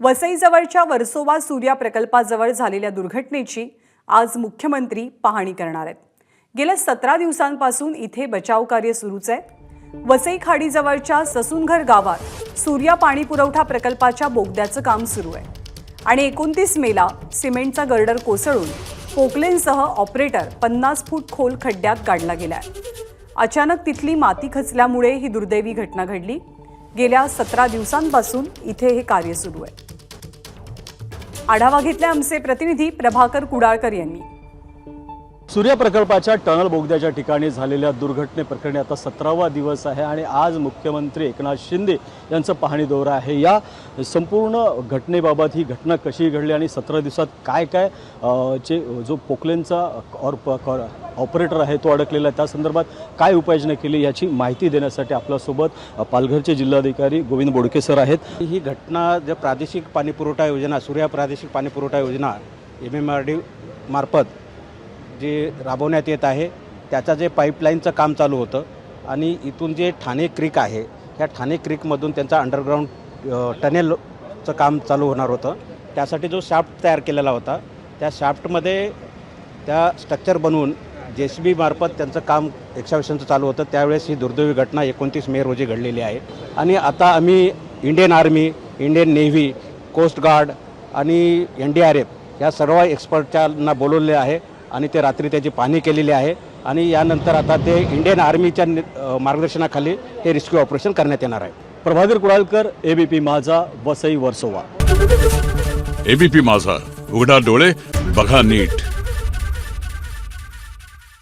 वसईजवळच्या वर्सोवा सूर्या प्रकल्पाजवळ झालेल्या दुर्घटनेची आज मुख्यमंत्री पाहणी करणार आहेत। गेल्या 17 दिवसांपासून इथे बचाव कार्य सुरूच आहे। वसई खाडीजवळच्या ससुनघर गावात सूर्या पाणी पुरवठा प्रकल्पाच्या बोगद्याचं काम सुरू आहे आणि 29 मेला सिमेंटचा गर्डर कोसळून पोकलेनसह ऑपरेटर 50 फूट खोल खड्ड्यात गाडला गेलाय। अचानक तिथली माती खचल्यामुळे ही दुर्दैवी घटना घडली। गेल्या 17 दिवसांपासून इथे हे कार्य सुरू आहे। आढावा घेतला आमचे प्रतिनिधी प्रभाकर कुडाळकर यांनी। सूर्या प्रकल्पाच्या टनल बोगद्याच्या ठिकाणी झालेल्या दुर्घटनेप्रकरणी आता 17वा दिवस आहे आणि आज मुख्यमंत्री एकनाथ शिंदे यांचं पाहणी दौरा आहे। या संपूर्ण घटनेबाबत ही घटना कशी घडली आणि 17 दिवसात काय काय जो पोकलेनचा ऑपरेटर आहे तो अडकलेला आहे त्या संदर्भात काय उपाययोजना केली याची माहिती देण्यासाठी आपल्यासोबत पालघरचे जिल्हाधिकारी गोविंद बोडके सर आहेत। ही घटना जो प्रादेशिक पाणीपुरवठा योजना सूर्या प्रादेशिक पाणीपुरवठा योजना MMRD मार्फत जे राबवण्यात येत आहे त्याचा जे पाईपलाईनचं काम चालू होतं आणि इथून जे ठाणे क्रीक आहे ह्या ठाणे क्रीकमधून त्यांचा अंडरग्राऊंड टनेलचं काम चालू होणार होतं। त्यासाठी जो शाफ्ट तयार केलेला होता त्या शाफ्टमध्ये त्या स्ट्रक्चर बनवून JCB मार्फत त्यांचं काम 120 चालू होतं। त्यावेळेस ही दुर्दैवी घटना 29 मे रोजी घडलेली आहे आणि आता आम्ही Indian army, Indian navy, coast guard आणि NDRF या सर्व एक्सपर्टच्यांना बोलवले आहे आणि ते रात्री त्याची पाहणी केलेली आहे आणि यानंतर आता ते इंडियन आर्मीच्या मार्गदर्शनाखाली हे रेस्क्यू ऑपरेशन करण्यात येणार आहे। प्रभाकर कुडाळकर, ABP माझा, वसई वर्सोवा। ABP माझा, उघडा डोळे बघा नीट।